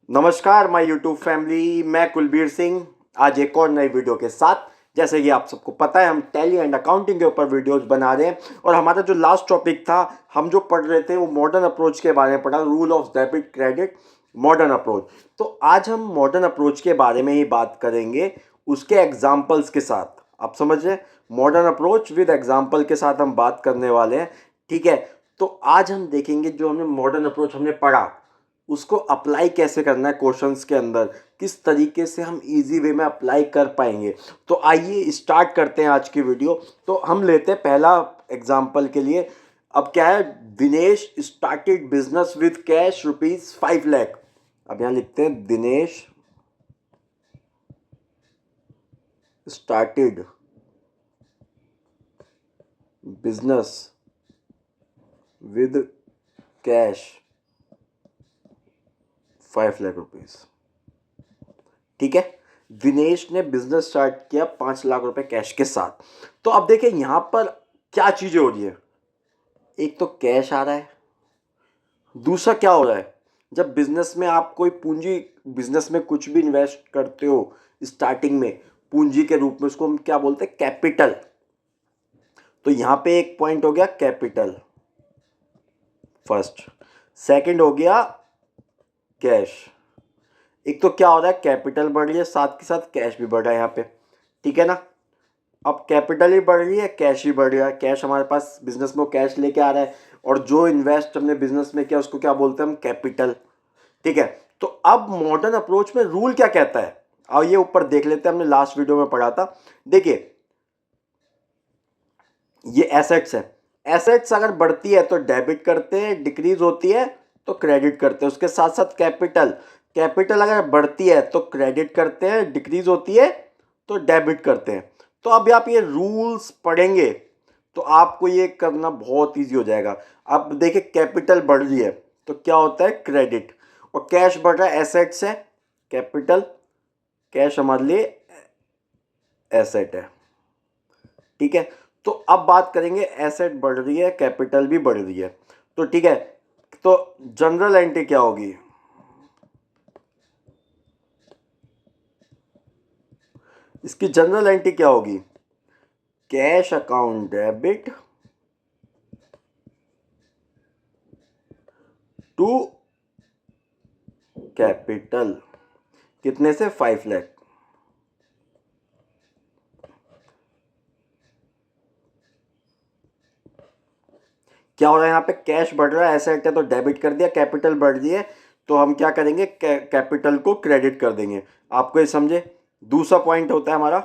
नमस्कार my YouTube family, मैं कुलबीर सिंह आज एक और नई वीडियो के साथ। जैसे कि आप सबको पता है, हम टैली एंड अकाउंटिंग के ऊपर वीडियोस बना रहे हैं और हमारा जो लास्ट टॉपिक था, हम जो पढ़ रहे थे वो मॉडर्न अप्रोच के बारे में पढ़ा, rule of debit credit modern approach. तो आज हम मॉडर्न अप्रोच के बारे में ही बात करेंगे, उसके एग्जाम्पल्स के साथ। आप समझ रहे हैं, मॉडर्न अप्रोच विद एग्जाम्पल के साथ हम बात करने वाले हैं। ठीक है, तो आज हम देखेंगे जो हमने मॉडर्न अप्रोच हमने पढ़ा उसको अप्लाई कैसे करना है क्वेश्चंस के अंदर, किस तरीके से हम इजी वे में अप्लाई कर पाएंगे। तो आइए स्टार्ट करते हैं आज की वीडियो। तो हम लेते हैं पहला एग्जांपल के लिए। अब क्या है, Dinesh started business with cash ₹5 lakh. अब यहाँ लिखते हैं Dinesh started business with cash ₹5 lakh. ठीक है, दिनेश ने बिजनेस स्टार्ट किया ₹5 लाख कैश के साथ। तो अब देखिए यहां पर क्या चीजें हो रही है। एक तो कैश आ रहा है, दूसरा क्या हो रहा है, जब बिजनेस में आप कोई पूंजी, बिजनेस में कुछ भी इन्वेस्ट करते हो स्टार्टिंग में, पूंजी के रूप में उसको हम क्या बोलते हैं, कैपिटल। तो यहां पे एक पॉइंट हो गया कैपिटल फर्स्ट, सेकंड हो गया कैश। एक तो क्या हो रहा है, कैपिटल बढ़ रही है, साथ के साथ कैश भी बढ़ रहा है यहाँ पे। ठीक है ना, अब कैपिटल ही बढ़ रही है, कैश ही बढ़ रहा है। कैश हमारे पास बिजनेस में कैश लेके आ रहा है, और जो इन्वेस्ट हमने बिजनेस में किया उसको क्या बोलते हैं हम, कैपिटल। ठीक है, तो अब मॉडर्न अप्रोच में रूल क्या कहता है, और ये ऊपर देख लेते हैं, हमने लास्ट वीडियो में पढ़ा था। देखिए ये एसेट्स है, एसेट्स अगर बढ़ती है तो डेबिट करते हैं, डिक्रीज होती है तो क्रेडिट करते हैं। उसके साथ साथ कैपिटल, कैपिटल अगर बढ़ती है तो क्रेडिट करते हैं, डिक्रीज होती है तो डेबिट करते हैं। तो अब आप ये रूल्स पढ़ेंगे तो आपको ये करना बहुत इजी हो जाएगा। अब देखिए कैपिटल बढ़ रही है तो क्या होता है, क्रेडिट, और कैश बढ़ रहा है, एसेट्स है, कैपिटल, कैश हमारे लिए एसेट है। ठीक है, तो अब बात करेंगे, एसेट बढ़ रही है, कैपिटल भी बढ़ रही है। तो ठीक है, तो जनरल एंट्री क्या होगी, इसकी जनरल एंट्री क्या होगी, cash account debit to capital, कितने से, 5 लाख। क्या हो रहा है यहाँ पे, कैश बढ़ रहा है, एसेट है तो डेबिट कर दिया, कैपिटल बढ़ रही है तो हम क्या करेंगे, कैपिटल को क्रेडिट कर देंगे। आपको ये समझे। दूसरा पॉइंट होता है हमारा,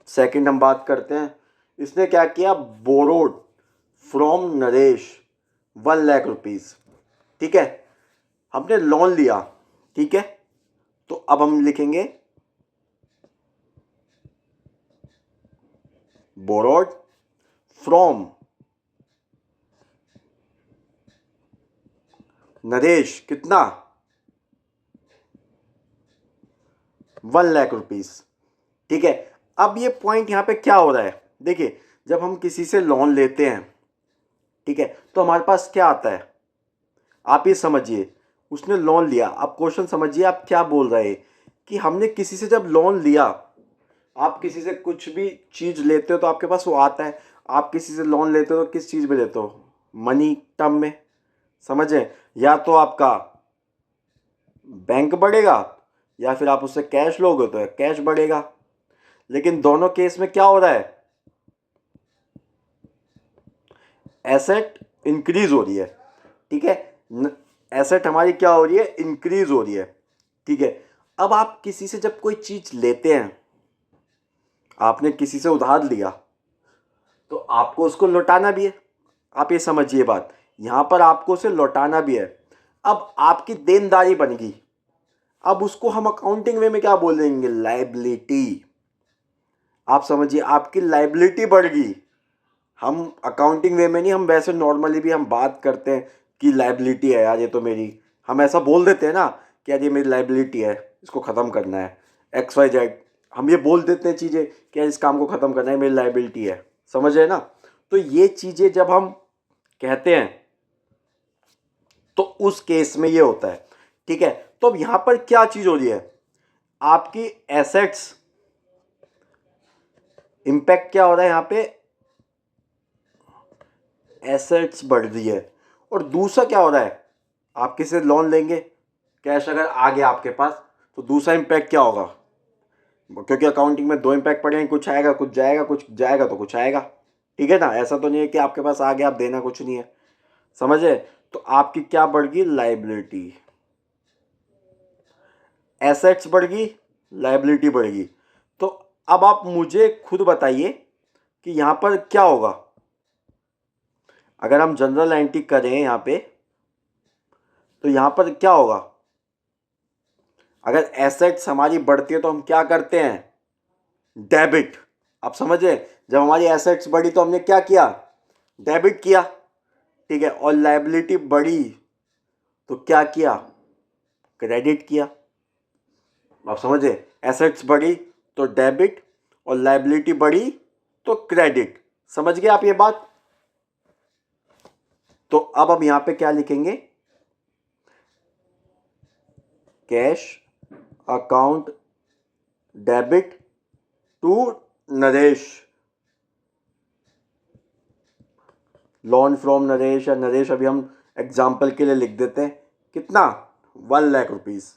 सेकंड हम बात करते हैं, इसने क्या किया, बोरोड फ्रॉम नरेश ₹1 लाख। ठीक है, हमने लोन लिया। ठीक है, तो अब हम लिखेंगे बोरोड फ्रॉम नरेश, कितना, ₹1 लाख। ठीक है, अब ये पॉइंट यहाँ पे क्या हो रहा है, देखिए जब हम किसी से लोन लेते हैं, ठीक है, तो हमारे पास क्या आता है, आप ये समझिए, उसने लोन लिया। आप क्वेश्चन समझिए, आप क्या बोल रहे हैं कि हमने किसी से जब लोन लिया, आप किसी से कुछ भी चीज़ लेते हो तो आपके पास वो आता है। आप किसी से लोन लेते हो तो किस चीज़ में लेते हो, मनी टर्म में, समझे। या तो आपका बैंक बढ़ेगा, या फिर आप उससे कैश लोगे तो कैश बढ़ेगा। लेकिन दोनों केस में क्या हो रहा है, एसेट इंक्रीज हो रही है। ठीक है, एसेट हमारी क्या हो रही है, इंक्रीज हो रही है। ठीक है, अब आप किसी से जब कोई चीज लेते हैं, आपने किसी से उधार लिया तो आपको उसको लौटाना भी है। आप ये समझिए बात, यहां पर आपको उसे लौटाना भी है। अब आपकी देनदारी बन गई, अब उसको हम अकाउंटिंग वे में क्या बोलेंगे, लाइबिलिटी। आप समझिए, आपकी लाइबिलिटी बढ़ गई। हम अकाउंटिंग वे में नहीं, हम वैसे नॉर्मली भी हम बात करते हैं कि लाइबिलिटी है यार ये तो मेरी, हम ऐसा बोल देते हैं ना कि यार ये मेरी लाइबिलिटी है, इसको ख़त्म करना है, XYZ। हम ये बोल देते हैं चीज़ें कि यार इस काम को ख़त्म करना है, मेरी लाइबिलिटी है। समझ रहे ना। तो ये चीज़ें जब हम कहते हैं तो उस केस में ये होता है। ठीक है। तो अब यहां पर क्या चीज हो रही है, आपकी एसेट्स इंपैक्ट क्या हो रहा है, यहां पे एसेट्स बढ़ रही है। और दूसरा क्या हो रहा है, आप किसी से लोन लेंगे, कैश अगर आ गया आपके पास, तो दूसरा इंपैक्ट क्या होगा, क्योंकि अकाउंटिंग में दो इंपैक्ट पड़ेंगे, कुछ आएगा कुछ जाएगा, कुछ जाएगा तो कुछ आएगा, ठीक है ना। ऐसा तो नहीं है कि आपके पास आ गया आप देना कुछ नहीं है, समझे। तो आपकी क्या बढ़ गई, लाइबिलिटी, एसेट्स बढ़ गई, लाइबिलिटी बढ़ गई। तो अब आप मुझे खुद बताइए कि यहां पर क्या होगा, अगर हम जनरल एंट्री करें यहां पे, तो यहां पर क्या होगा, अगर एसेट्स हमारी बढ़ती है तो हम क्या करते हैं, डेबिट। आप समझे, जब हमारी एसेट्स बढ़ी तो हमने क्या किया, डेबिट किया, ठीक है। और लायबिलिटी बढ़ी तो क्या किया, क्रेडिट किया। आप समझे, एसेट्स बढ़ी तो डेबिट और लायबिलिटी बढ़ी तो क्रेडिट। समझ गए आप ये बात। तो अब हम यहां पे क्या लिखेंगे, cash account debit to Naresh, loan from Naresh, या नरेश अभी हम एग्जाम्पल के लिए लिख देते हैं, कितना, 1 लाख रुपीज।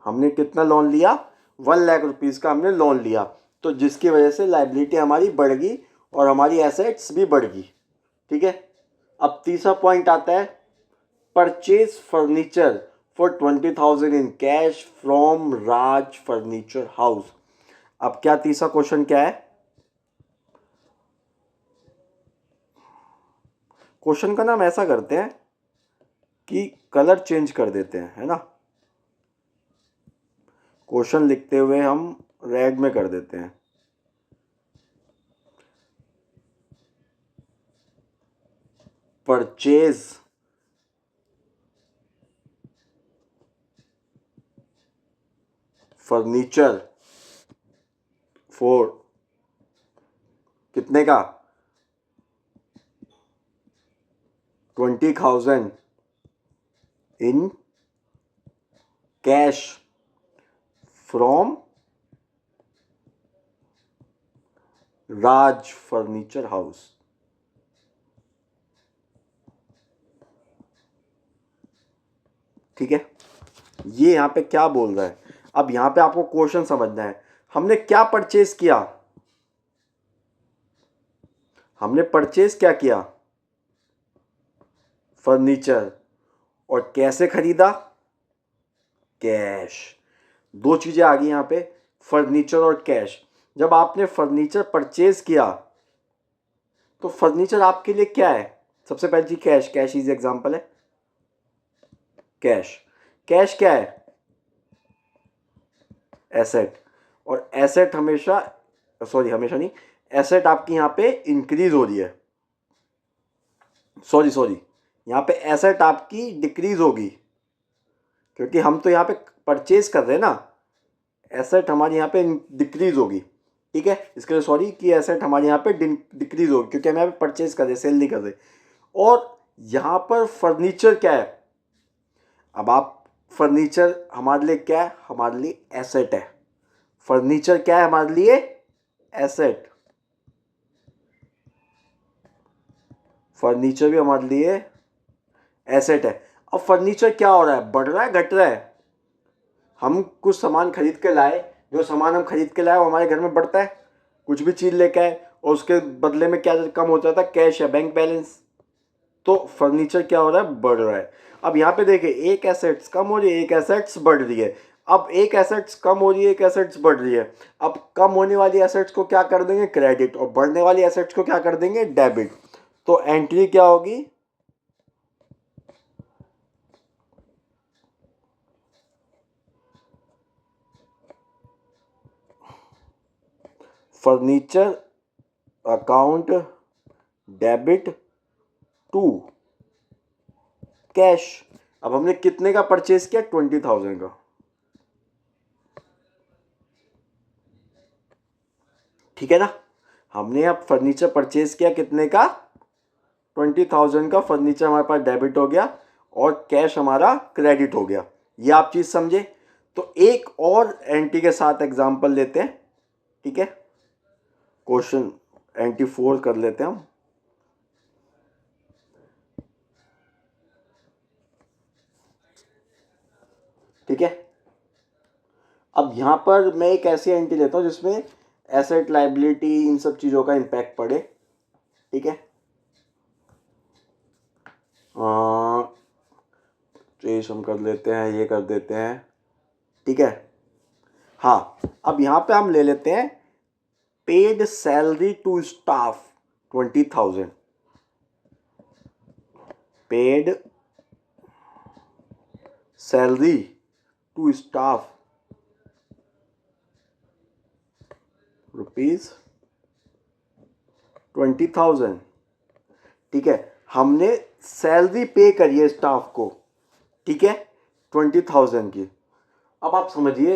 हमने कितना लोन लिया, 1 लाख रुपीज का हमने लोन लिया, तो जिसकी वजह से लाइबिलिटी हमारी बढ़ गई और हमारी एसेट्स भी बढ़ गई, ठीक है। अब तीसरा पॉइंट आता है, purchase furniture for 20,000 in cash from Raj furniture house. अब क्या तीसरा क्वेश्चन क्या है, क्वेश्चन का नाम ऐसा करते हैं कि कलर चेंज कर देते हैं, है ना। क्वेश्चन लिखते हुए हम रेड में कर देते हैं, परचेज फर्नीचर फॉर कितने का, 20,000 in cash from Raj furniture house. ठीक है, ये यहां पे क्या बोल रहा है, अब यहां पे आपको क्वेश्चन समझना है, हमने क्या परचेज किया, हमने परचेज क्या किया, फर्नीचर, और कैसे खरीदा, कैश। दो चीजें आ गई यहां पे, फर्नीचर और कैश। जब आपने फर्नीचर परचेज किया तो फर्नीचर आपके लिए क्या है, सबसे पहली चीज कैश, कैश इज एग्जांपल है, कैश, कैश क्या है, एसेट। और एसेट हमेशा, सॉरी हमेशा नहीं, एसेट आपकी यहां पे इंक्रीज हो रही है, सॉरी यहां पे एसेट आपकी डिक्रीज होगी, क्योंकि हम तो यहां पे परचेज कर रहे हैं ना, एसेट हमारी यहाँ पे डिक्रीज होगी, ठीक है। इसके लिए सॉरी कि एसेट हमारे यहाँ पे डिक्रीज होगी, क्योंकि हम यहाँ पे परचेज कर रहे, सेल नहीं कर रहे। और यहाँ पर फर्नीचर क्या है, अब आप, फर्नीचर हमारे लिए क्या है, हमारे लिए एसेट है। फर्नीचर क्या है हमारे लिए, एसेट। फर्नीचर भी हमारे लिए एसेट है। अब फर्नीचर क्या हो रहा है, बढ़ रहा है घट रहा है, हम कुछ सामान खरीद के लाए, जो सामान हम खरीद के लाए वो हमारे घर में बढ़ता है, कुछ भी चीज़ लेके आए और उसके बदले में क्या कम हो जाता है, कैश या बैंक बैलेंस। तो फर्नीचर क्या हो रहा है, बढ़ रहा है। अब यहाँ पे देखिए, एक एसेट्स कम हो रही है, एक एसेट्स बढ़ रही है। अब एक एसेट्स कम हो रही है, एक एसेट्स बढ़ रही है। अब कम होने वाली एसेट्स को क्या कर देंगे, क्रेडिट, और बढ़ने वाली एसेट्स को क्या कर देंगे, डेबिट। तो एंट्री क्या होगी, furniture account debit to cash. अब हमने कितने का परचेज किया, 20,000 का, ठीक है ना। हमने अब फर्नीचर परचेज किया कितने का, 20,000 का फर्नीचर हमारे पास डेबिट हो गया और कैश हमारा क्रेडिट हो गया। ये आप चीज़ समझे। तो एक और एंट्री के साथ एग्जांपल लेते हैं, ठीक है। क्वेश्चन एंट्री 4 कर लेते हैं हम। ठीक है, अब यहाँ पर मैं एक ऐसी एंट्री लेता हूँ जिसमें एसेट लाइबिलिटी इन सब चीज़ों का इम्पैक्ट पड़े। ठीक है, ट्रेस हम कर लेते हैं, ये कर देते हैं। ठीक है, हाँ, अब यहाँ पे हम ले लेते हैं paid salary to staff 20,000, paid salary to staff rupees 20,000। ठीक है, हमने सैलरी पे करी है स्टाफ को, ठीक है, 20,000 की। अब आप समझिए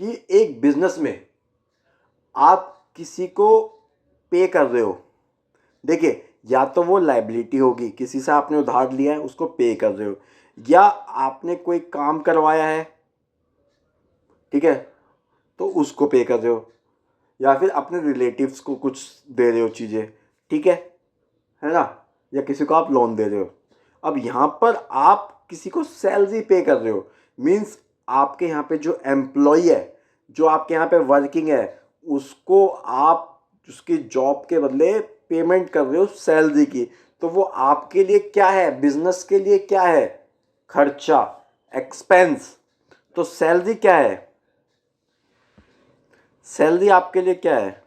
कि एक बिजनेस में आप किसी को पे कर रहे हो, देखिए या तो वो लाइबिलिटी होगी, किसी से आपने उधार लिया है उसको पे कर रहे हो, या आपने कोई काम करवाया है, ठीक है, तो उसको पे कर रहे हो, या फिर अपने रिलेटिव्स को कुछ दे रहे हो चीज़ें, ठीक है ना, या किसी को आप लोन दे रहे हो। अब यहाँ पर आप किसी को सैलरी पे कर रहे हो, मीन्स आपके यहाँ पे जो एम्प्लॉय है, जो आपके यहाँ पे वर्किंग है, उसको आप उसकी जॉब के बदले पेमेंट कर रहे हो सैलरी की। तो वो आपके लिए क्या है, बिजनेस के लिए क्या है, खर्चा, एक्सपेंस। तो सैलरी क्या है, सैलरी आपके लिए क्या है,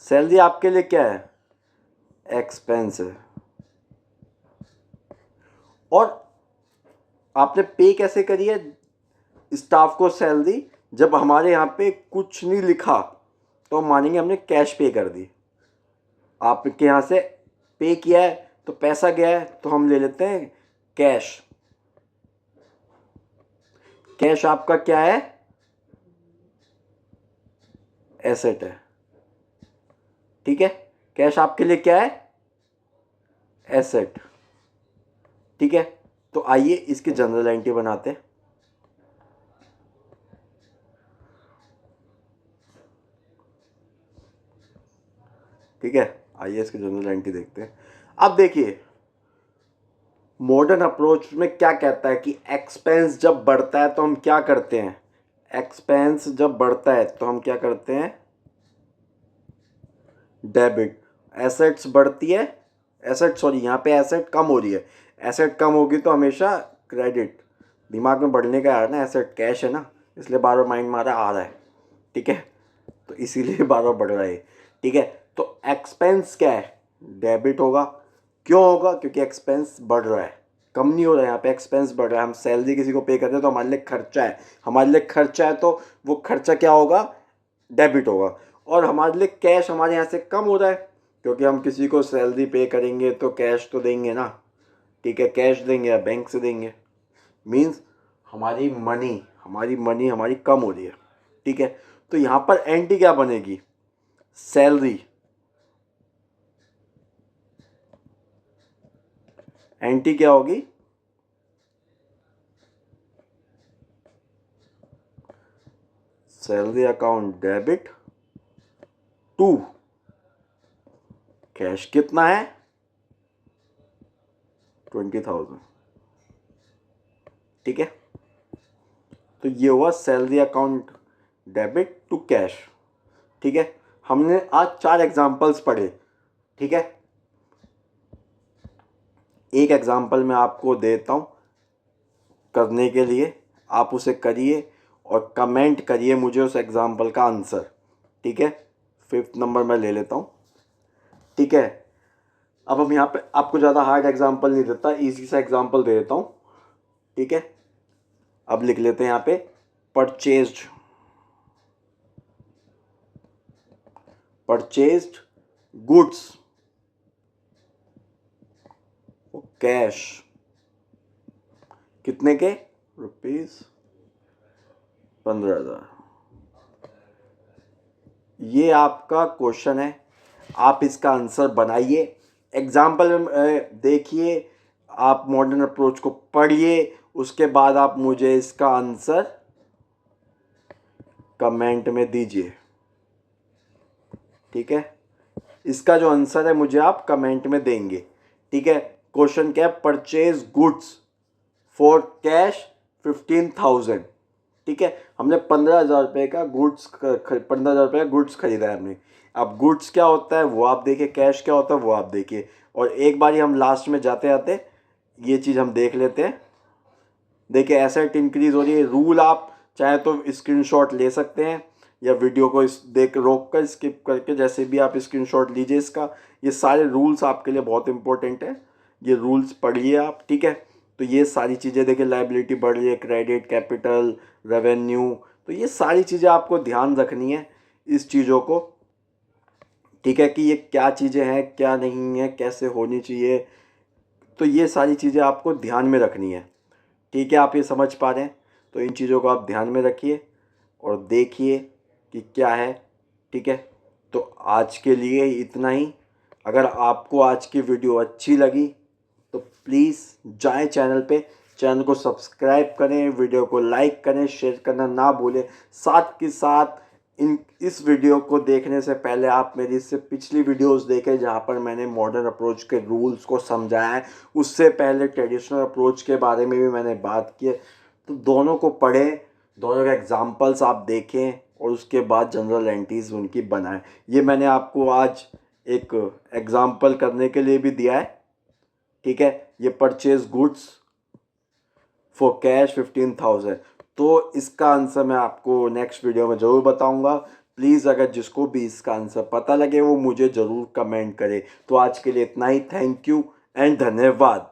सैलरी आपके लिए क्या है, एक्सपेंस है। और आपने पे कैसे करी है स्टाफ को सैलरी, जब हमारे यहाँ पे कुछ नहीं लिखा तो हम मानेंगे हमने कैश पे कर दी। आपके यहाँ से पे किया है तो पैसा गया है, तो हम ले लेते हैं कैश। कैश आपका क्या है, एसेट है। ठीक है, कैश आपके लिए क्या है, एसेट। ठीक है, तो आइए इसकी जनरल एंट्री बनाते हैं। ठीक है, आइए इसकी जनरल एंट्री देखते हैं। अब देखिए मॉडर्न अप्रोच में क्या कहता है कि एक्सपेंस जब बढ़ता है तो हम क्या करते हैं, एक्सपेंस जब बढ़ता है तो हम क्या करते हैं, डेबिट। एसेट्स बढ़ती है, एसेट सॉरी यहाँ पे एसेट कम हो रही है, एसेट कम होगी तो हमेशा क्रेडिट। दिमाग में बढ़ने का है ना, एसेट कैश है ना, इसलिए बार बार माइंड मारा आ रहा है। ठीक है, तो इसीलिए बार बार बढ़ रहा है। ठीक है, तो एक्सपेंस क्या है, डेबिट होगा। क्यों होगा, क्योंकि एक्सपेंस बढ़ रहा है, कम नहीं हो रहा है। यहाँ पे एक्सपेंस बढ़ रहा है, हम सैलरी किसी को पे करते हैं तो हमारे लिए खर्चा है, हमारे लिए खर्चा है, तो वो खर्चा क्या होगा, डेबिट होगा। और हमारे लिए कैश हमारे यहाँ से कम हो रहा है, क्योंकि हम किसी को सैलरी पे करेंगे तो कैश तो देंगे ना। ठीक है, कैश देंगे या बैंक से देंगे, मीन्स हमारी मनी हमारी कम हो रही है। ठीक है, तो यहाँ पर एंटी क्या बनेगी, सैलरी। एंटी क्या होगी, salary account debit to cash कितना है, 20,000। ठीक है, तो ये हुआ salary account debit to cash. ठीक है, हमने आज 4 एग्जांपल्स पढ़े। ठीक है, एक एग्जांपल मैं आपको देता हूँ करने के लिए, आप उसे करिए और कमेंट करिए मुझे उस एग्जांपल का आंसर। ठीक है, 5th नंबर मैं ले लेता हूँ। ठीक है, अब हम यहाँ पे आपको ज़्यादा हार्ड एग्जांपल नहीं देता, इजी सा एग्जांपल दे देता हूँ। ठीक है, अब लिख लेते हैं यहाँ पे परचेज्ड गुड्स कैश कितने के, ₹15,000। ये आपका क्वेश्चन है, आप इसका आंसर बनाइए, एग्जाम्पल देखिए, आप मॉडर्न अप्रोच को पढ़िए, उसके बाद आप मुझे इसका आंसर कमेंट में दीजिए। ठीक है, इसका जो आंसर है मुझे आप कमेंट में देंगे। ठीक है, क्वेश्चन क्या है, परचेज गुड्स फॉर कैश 15,000। ठीक है, हमने 15,000 रुपये का गुड्स 15,000 रुपये का गुड्स खरीदा है हमने। अब गुड्स क्या होता है वो आप देखिए, कैश क्या होता है वो आप देखिए, और एक बार हम लास्ट में जाते आते ये चीज़ हम देख लेते हैं। देखिए एसेट इंक्रीज हो रही है, रूल आप चाहे तो स्क्रीनशॉट ले सकते हैं या वीडियो को इस देख रोक कर स्किप करके जैसे भी आप स्क्रीनशॉट लीजिए इसका। ये सारे रूल्स आपके लिए बहुत इंपॉर्टेंट है, ये रूल्स पढ़िए आप। ठीक है, तो ये सारी चीज़ें देखिए, लायबिलिटी बढ़ रही है, क्रेडिट, कैपिटल, रेवेन्यू, तो ये सारी चीज़ें आपको ध्यान रखनी है इस चीज़ों को। ठीक है, कि ये क्या चीज़ें हैं क्या नहीं है, कैसे होनी चाहिए, तो ये सारी चीज़ें आपको ध्यान में रखनी है। ठीक है, आप ये समझ पा रहे हैं, तो इन चीज़ों को आप ध्यान में रखिए और देखिए कि क्या है। ठीक है, तो आज के लिए इतना ही। अगर आपको आज की वीडियो अच्छी लगी तो प्लीज़ जाएं चैनल पे, चैनल को सब्सक्राइब करें, वीडियो को लाइक करें, शेयर करना ना भूलें। साथ के साथ इस वीडियो को देखने से पहले आप मेरी इससे पिछली वीडियोस देखें जहाँ पर मैंने मॉडर्न अप्रोच के रूल्स को समझाया है, उससे पहले ट्रेडिशनल अप्रोच के बारे में भी मैंने बात की है। तो दोनों को पढ़ें, दोनों के एग्जांपल्स आप देखें और उसके बाद जनरल एंट्रीज उनकी बनाएं। ये मैंने आपको आज एक एग्जांपल करने के लिए भी दिया है। ठीक है, ये परचेज गुड्स फॉर कैश 15,000, तो इसका आंसर मैं आपको नेक्स्ट वीडियो में ज़रूर बताऊंगा। प्लीज़ अगर जिसको भी इसका आंसर पता लगे वो मुझे ज़रूर कमेंट करे। तो आज के लिए इतना ही, थैंक यू एंड धन्यवाद।